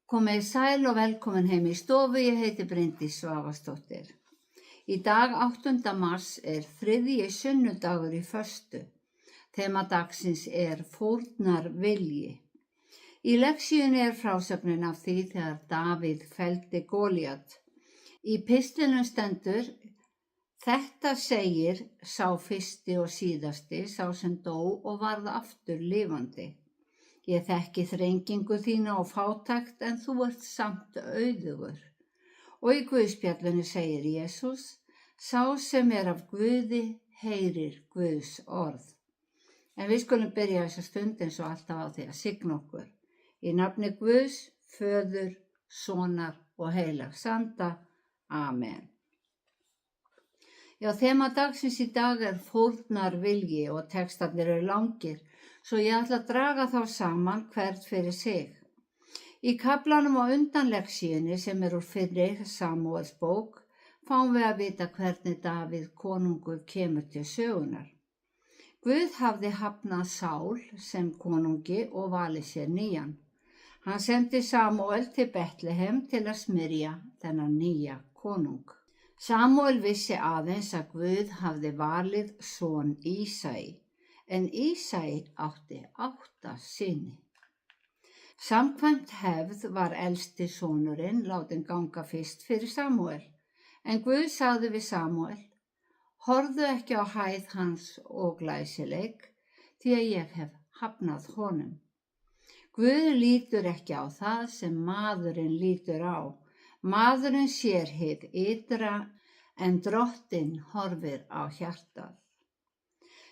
Komið sæl og velkomin heim í stofu, ég heiti Bryndís Svavarsdóttir. Í dag 8. mars er 3. sunnudagur í föstu. Þema dagsins er fórnarvilji. Í lexíunni er frásögnin af því þegar Davíð felldi Golíat. Í pistlinum stendur: Þetta segir sá fyrsti og síðasti, sá sem dó og varð aftur lifandi. Ég þekki þrengingu þína og fátækt, en þú ert samt auðugur. Og í Guðspjallinu segir Jesús: Sá sem er af Guði heyrir Guðs orð. En við skulum byrja þessa stund eins og alltaf á því að signa okkur. Í nafni Guðs, Föður, Sonar og Heilags Anda. Amen. Já, þema dagsins í dag er fórnarvilji og textarnir eru langir, svo ég ætla að draga þá saman hvert fyrir sig. Í kaflanum á undan lexíunni sem er úr fyrri Samúels bók fáum við að vita hvernig Davíð konungur kemur til sögunar. Guð hafði hafnað Sál sem konungi og valið sér nýjan. Hann sendi Samúel til Betlehem til að smyrja þennan nýja konung. Samúel vissi aðeins að Guð hafði valið son Ísai, en Ísai átti 8 syni. Samkvæmt hefð var elsti sonurinn látinn ganga fyrst fyrir Samúel, en Guð sagði við Samúel: Horfðu ekki á hæð hans og glæsileik, því að ég hef hafnað honum. Guð lítur ekki á það sem maðurinn lítur á. Maðurinn sér hið ytra, en Drottinn horfir á hjartað.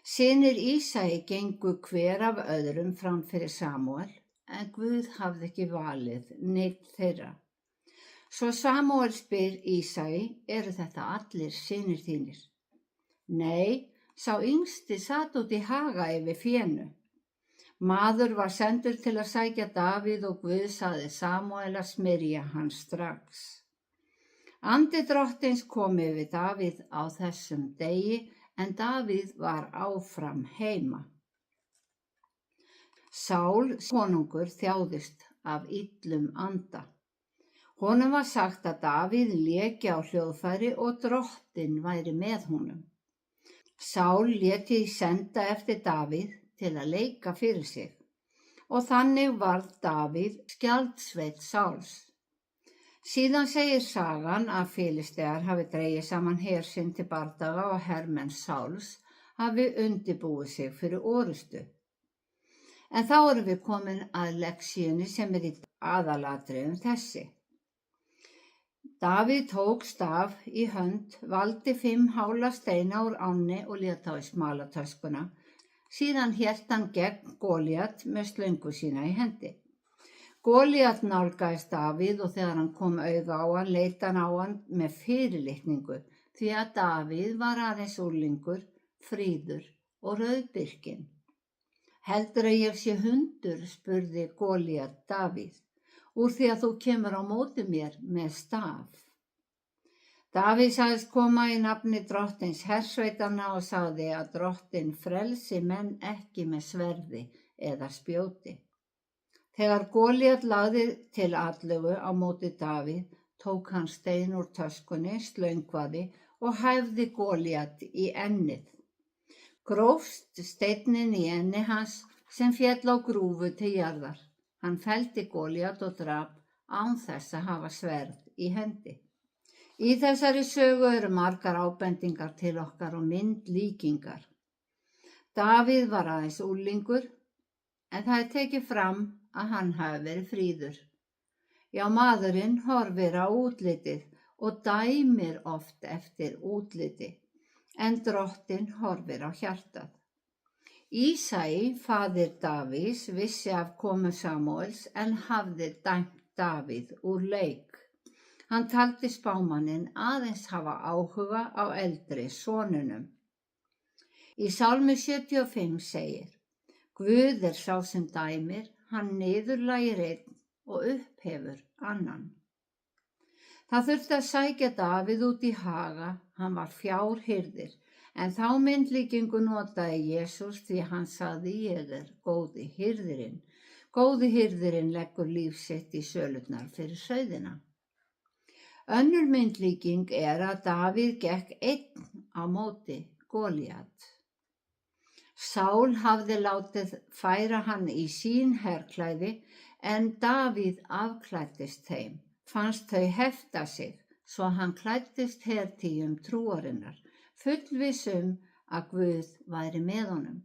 Synir Ísai gengu hver af öðrum fram fyrir Samúel, en Guð hafði ekki valið neinn þeirra. Svo Samúel spyr Ísai: Eru þetta allir synir þínir? Nei, sá yngsti sat út í haga yfir fénu. Maður var sendur til að sækja Davíð og Guð sagði Samúel að smyrja hann strax. Andi Drottins kom yfir Davíð á þessum degi, en Davíð var áfram heima. Sál konungur þjáðist af illum anda. Honum var sagt að Davíð léki á hljóðfæri og Drottinn væri með honum. Sál lét því senda eftir Davíð til að leika fyrir sig, og þannig varð Davíð skjaldsveinn Sáls. Síðan segir sagan að Filistear hafi dregið saman her sinn til bardaga og hermenn Sáls hafi undirbúið sig fyrir orustu. En þá erum við komin að lexíunni sem er í aðalatriðum þessi. Davíð tók staf í hönd, valdi 5 hála steina úr ánni og lét þá í smalatöskuna. Síðan hélt hann gegn Golíat með slöngu sína í hendi. Golíat nálgaðist Davíð og þegar hann kom auga á hann leit hann á hann með fyrirlitningu, því að Davíð var aðeins unglingur, fríður og rauðbirkinn. Heldur að ég sé hundur, spurði Golíat Davíð, úr því að þú kemur á móti mér með staf. Davíð sagðist koma í nafni Drottins hersveitanna og sagði að Drottinn frelsi menn ekki með sverði eða spjóti. Þegar Golíat lagði til atlögu á móti Davíð, tók hann stein úr töskunni, slöngvaði og hæfði Golíat í ennið. Grófst steinninn í enni hans sem féll á grúfu til jarðar. Hann felldi Golíat og drap án þess að hafa sverð í hendi. Í þessari sögu eru margar ábendingar til okkar og myndlíkingar. Davíð var aðeins unglingur, en það er tekið fram að hann hafi verið fríður. Já, maðurinn horfir á útlitið og dæmir oft eftir útliti, en Drottinn horfir á hjartað. Ísai, faðir Davíðs, vissi af komu Samúels en hafði dæmt Davíð úr leik. Hann taldi spámanninn aðeins hafa áhuga á eldri sonunum. Í Sálmi 75 segir: Guð er sá sem dæmir, hann niðurlægir einn og upphefur annan. Það þurfti að sækja Davíð út í haga, hann var fjárhirðir, en þá myndlíkingu notaði Jesús því hann sagði: Ég er góði hirðirinn. Góði hirðirinn leggur líf sitt í sölurnar fyrir sauðina. Önnur myndlíking að Davíð gekk einn á móti Golíat. Sál hafði látið færa hann í sín herklæði en Davíð afklæddist þeim, fannst þau hefta sig svo hann klæddist hertíðum trúarinnar, fullviss að Guð væri með honum.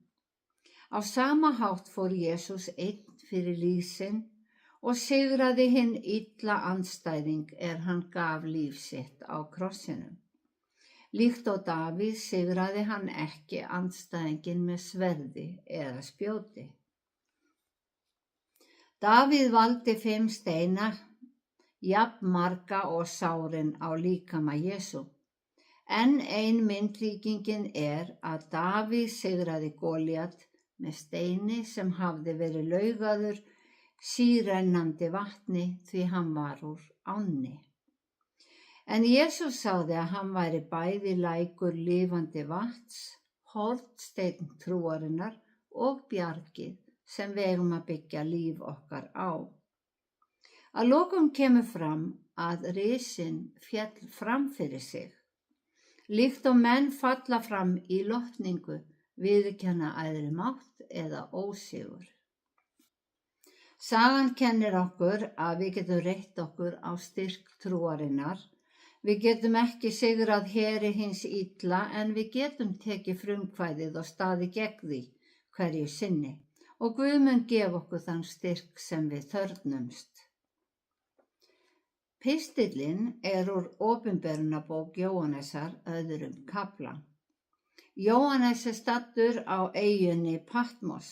Á sama hátt fór Jesús einn fyrir líf sinn og sigraði hinn illa andstæðing hann gaf líf sitt á krossinum. Líkt og Davíð sigraði hann ekki andstæðinginn með sverði eða spjóti. Davíð valdi 5 steina, jafn marga og sárin á líkama Jesú. Enn ein myndlíkingin að Davíð sigraði Golíat með steini sem hafði verið laugaður sírennandi vatni því hann var úr ánni. En Jesús sagði að hann væri bæði lækur lifandi vatns, hornsteinn trúarinnar og bjargið sem við eigum að byggja líf okkar á. Að lokum kemur fram að risinn féll fram fyrir sig. Líkt og menn falla fram í lotningu, viðurkenna æðri mátt eða ósigur. Sagan kennir okkur að við getum reitt okkur á styrk trúarinnar. Við getum ekki sigrað heri hins illa en við getum tekið frumkvæðið og staðið gegn því hverju sinni og Guð mun gefa okkur þann styrk sem við þörfnumst. Pistillinn úr Opinberunarbók Jóhannesar 2. kafla. Jóhannes staddur á eyjunni Patmos.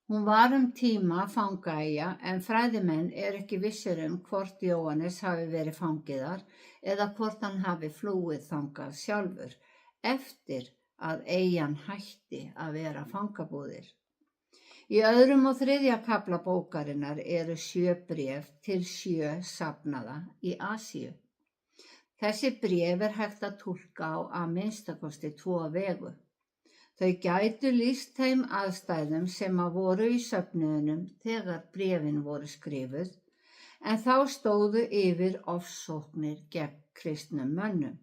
Hún var tíma fangaeyja en fræðimenn ekki vissir hvort Jóhannes hafi verið fangið þar eða hvort hann hafi flúið þangað sjálfur eftir að eyjan hætti að vera fangabúðir. Í 2. og 3. kafla bókarinnar 7 bréf til 7 safnaða í Asíu. Þessi bréf hægt að túlka á að minnstakosti 2 vegu. Þau gætu lýst þeim aðstæðum sem voru í söfnuðunum þegar bréfin voru skrifuð, en þá stóðu yfir ofsóknir gegn kristnum mönnum.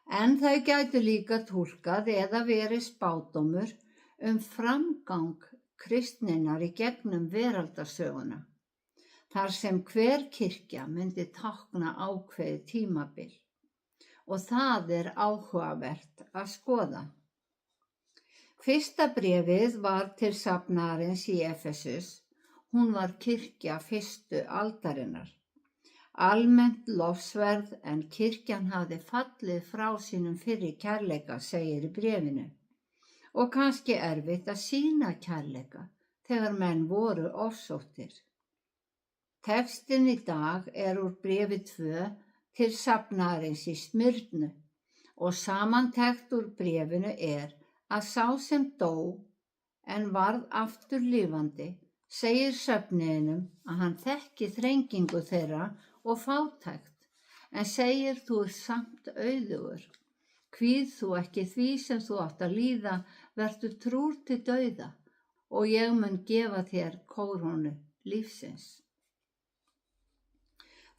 En þau gætu líka túlkað eða verið spádómur framgang kristninnar í gegnum veraldarsöguna, þar sem hver kirkja myndi tákna ákveðið tímabil. Og það áhugavert að skoða. Fyrsta bréfið var til safnaðarins í Efesus. Hún var kirkja fyrstu aldarinnar. Almennt lofsverð en kirkjan hafði fallið frá sínum fyrri kærleika, segir í bréfinu. Og kannski erfitt að sýna kærleika þegar menn voru ofsóttir. Textinn í dag úr bréfi 2 til safnaðarins í Smyrnu og samantekt úr bréfinu að sá sem dó en varð aftur lifandi segir söfnuðinum að hann þekki þrengingu þeirra og fátækt en segir þú samt auðugur. Kvíð þú ekki því sem þú átt að líða, vertu trúr til dauða og ég mun gefa þér kórónu lífsins.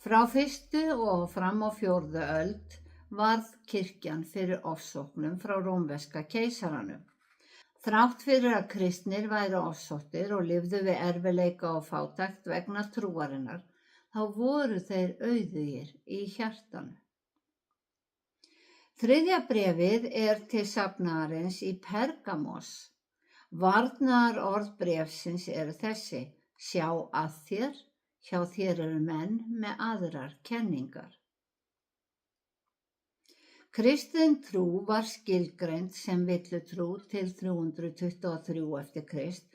Frá 1. og fram á 4. öld varð kirkjan fyrir ofsóknum frá rómverska keisaranum. Þrátt fyrir að kristnir væru ofsóttir og lifðu við erfiðleika og fátækt vegna trúarinnar, þá voru þeir auðugir í hjartanu. 3. bréfið til safnaðarins í Pergamos. Varnaðarorð bréfsins þessi: sjá að þér. Hjá þér menn með aðrar kenningar. Kristin trú var skilgreind sem villutrú til 323 eftir Krist,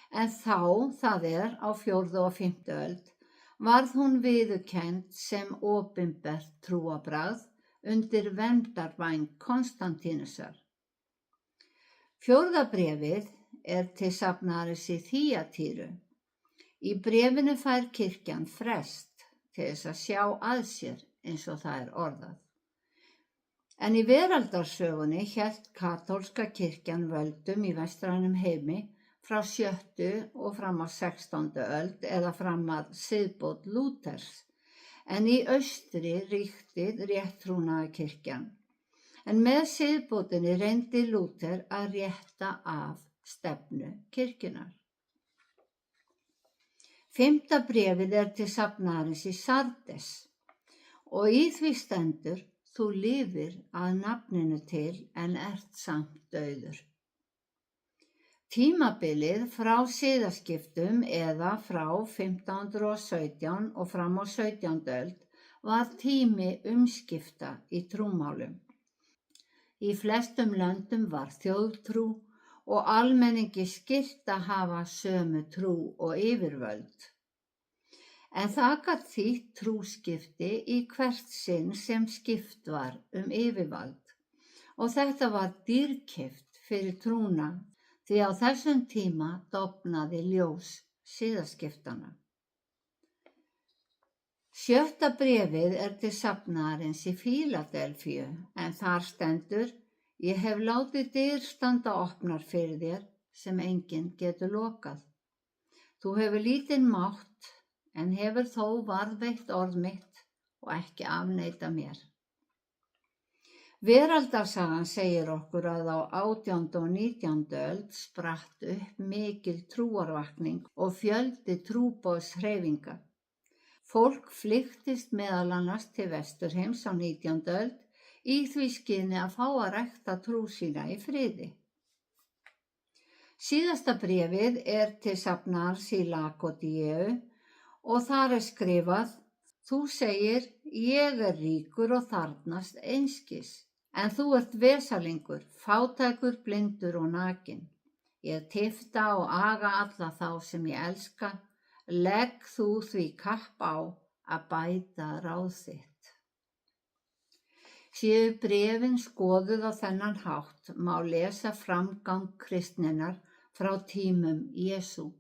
en þá, það á 4. og 5. öld, varð hún viðurkennd sem opinbert trúarbragð undir verndarvæng Konstantínusar. 4. bréfið til safnaðarins í Þýatýru. Í bréfinu fær kirkjan frest til þess að sjá að sér eins og það orðað. En í veraldarsögunni hélt katólska kirkjan völdum í vestrænum heimi frá 7. og fram á 16. öld eða fram að siðbót Lúthers, en í austri ríkti rétttrúnaðarkirkjan. En með siðbótinni reyndi Lúther að rétta af stefnu kirkjunnar. 5. bréfið er til safnaðarins í Sardes og í því stendur: þú lifir að nafninu til en ert samt dauður. Tímabilið frá siðaskiptum eða frá 1517 og fram á 17. öld var tími umskipta í trúmálum. Í flestum löndum var þjóðtrú og almenningi skylt að hafa sömu trú og yfirvöld. En það gat þýtt trúskipti í hvert sinn sem skipt var yfirvald og þetta var dýrkeypt fyrir trúna því á þessum tíma dofnaði ljós siðaskiptanna. 7. bréfið er til safnaðarins í Fíladelfíu en þar stendur: ég hef látið dyr standa opnar fyrir þér sem enginn getur lokað. Þú hefur lítinn mátt en hefur þó varðveitt orð mitt og ekki afneitað mér. Veraldarsagan segir okkur að á 18. og 19. öld spratt upp mikil trúarvakning og fjöldi trúboðshreyfinga. Fólk flykktist meðal annars til Vesturheims á 19. öld í því skyni að fá að rækta trú sína í friði. Síðasta bréfið er til safnaðarins í Laodíeu og þar er skrifað: þú segir, ég er ríkur og þarfnast einskis, en þú ert vesalingur, fátækur, blindur og nakinn. Ég tifta og aga alla þá sem ég elska, legg þú því kapp á að bæta ráð þitt. Séu bréfin skoðuð á þennan hátt má lesa framgang kristninnar frá tímum Jesú.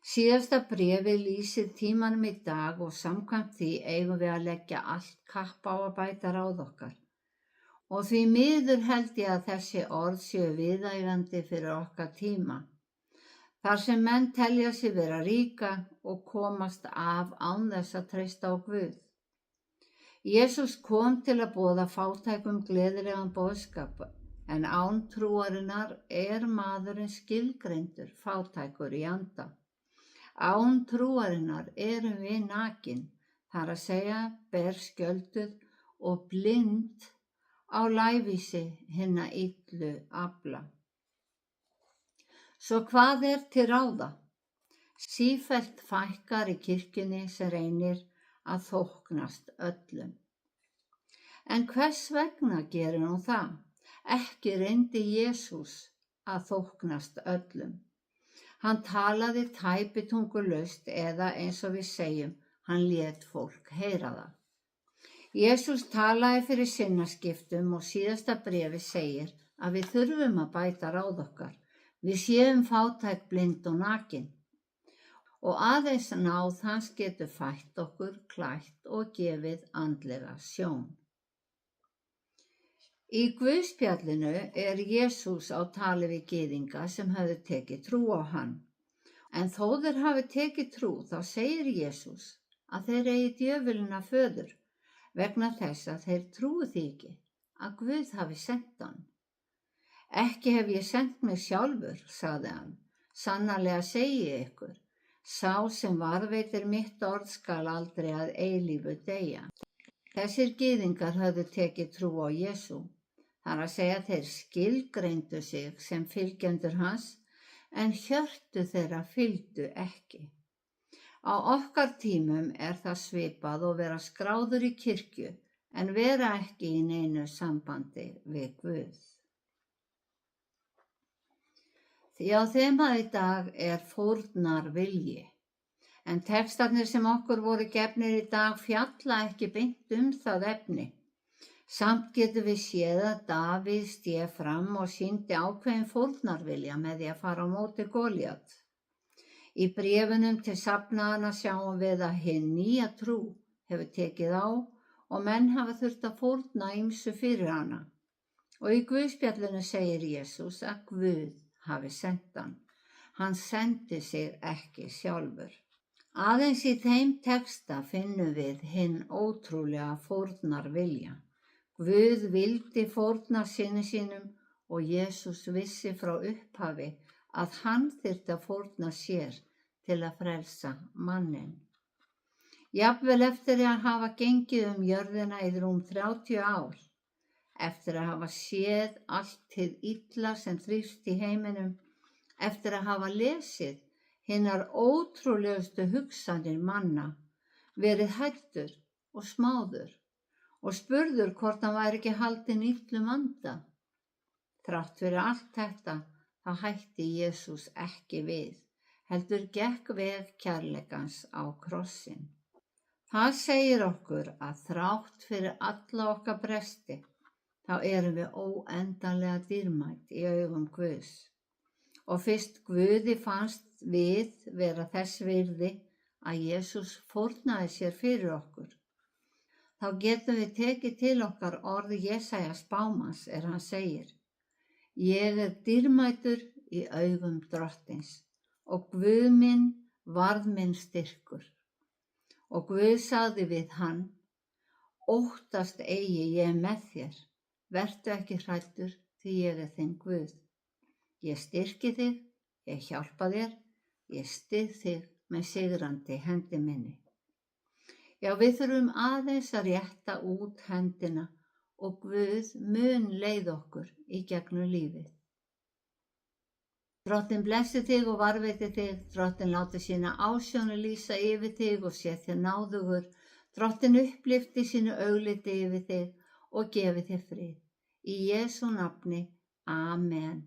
Síðasta bréfið lýsir tímanum í dag og samkvæmt því eigum við að leggja allt kapp á að bæta ráð okkar. Og því miður held ég að þessi orð séu viðægandi fyrir okkar tíma, þar sem menn telja sig vera ríka og komast af án þess að treysta á Guð. Jesús kom til að boða fátækum gleðilegan boðskap, en án trúarinnar er maðurinn skilgreindur fátækur í anda. Án trúarinnar erum við nakin, þar að segja berskjölduð og blind á lævísi hinna illu afla. Svo hvað er til ráða? Sífellt fækkar í kirkjunni sem reynir að þóknast öllum. En hvers vegna gerir hún það? Ekki reyndi Jesús að þóknast öllum. Hann talaði tæpitungulaust eða eins og við segjum, hann lét fólk heyra það. Jesús talaði fyrir sinnaskiptum og síðasta bréfi segir að við þurfum að bæta ráð okkar. Við séum fátæk, blind og nakin. Og aðeins náð hans getur fætt okkur, klætt og gefið andlega sjón. Í Guðspjallinu er Jesús á tali við gyðinga sem höfðu tekið trú á hann. En þó þeir hafi tekið trú þá segir Jesús að þeir eigi djöfulina föður vegna þess að þeir trúi því ekki að Guð hafi sent hann. Ekki hef ég sent mig sjálfur, sagði hann, sannarlega segi ég ykkur, sá sem varðveitir mitt orð skal aldrei að eilífu deyja. Þessir gyðingar höfðu tekið trú á Jesú. Þar að segja þeir skilgreindu sig sem fylgjendur hans, en hjörtu þeirra fylgdu ekki. Á okkar tímum er það svipað og vera skráður í kirkju, en vera ekki í neinu sambandi við Guð. Því á þema í dag er fórnarvilji, en textarnir sem okkur voru gefnir í dag fjalla ekki beint það efni. Samt getum við séð að Davíð stéð fram og sýndi ákveðin fórnarvilja með því að fara á móti Golíat. Í bréfunum til safnaðanna sjáum við að hin nýja trú hefur tekið á og menn hafa þurft að fórna ýmsu fyrir hana. Og í Guðspjallinu segir Jesús að Guð hafi sent hann. Hann sendi sig ekki sjálfur. Aðeins í þeim texta finnum við hinn ótrúlega fórnarvilja. Guð vildi fórna syni sínum og Jesús vissi frá upphafi að hann þyrfti að fórna sér til að frelsa manninn. Jafnvel eftir að hafa gengið jörðina í rúm 30 ár, eftir að hafa séð allt hið illa sem þrífst í heiminum, eftir að hafa lesið hinar ótrúlegustu hugsanir manna, verið hættur og smáður og spurður hvort hann væri ekki haldinn illum anda. Þrátt fyrir allt þetta þá hætti Jesús ekki við, heldur gekk veg kærleikans á krossinn. Það segir okkur að þrátt fyrir alla okkar bresti, þá erum við óendanlega dýrmæt í augum Guðs. Og fyrst Guði fannst við vera þess virði að Jesús fórnaði sér fyrir okkur, þá getum við tekið til okkar orð Jesaja spámanns hann segir: Ég dýrmætur í augum Drottins og Guð minn varð minn styrkur. Og Guð sagði við hann: Óttast eigi ég með þér, vertu ekki hræddur því ég þinn Guð. Ég styrki þig, ég hjálpa þér, ég styð þig með sigrandi hendi minni. Já, við þurfum aðeins að rétta út hendina og Guð mun leiða okkur í gegnum lífið. Drottinn blessi þig og varveiti þig, Drottinn láti sína ásjónu lýsa yfir þig og sé þér náðugur, Drottinn upplyfti sínu augliti yfir þig og gefi þér frið. Í Jesú nafni, Amen.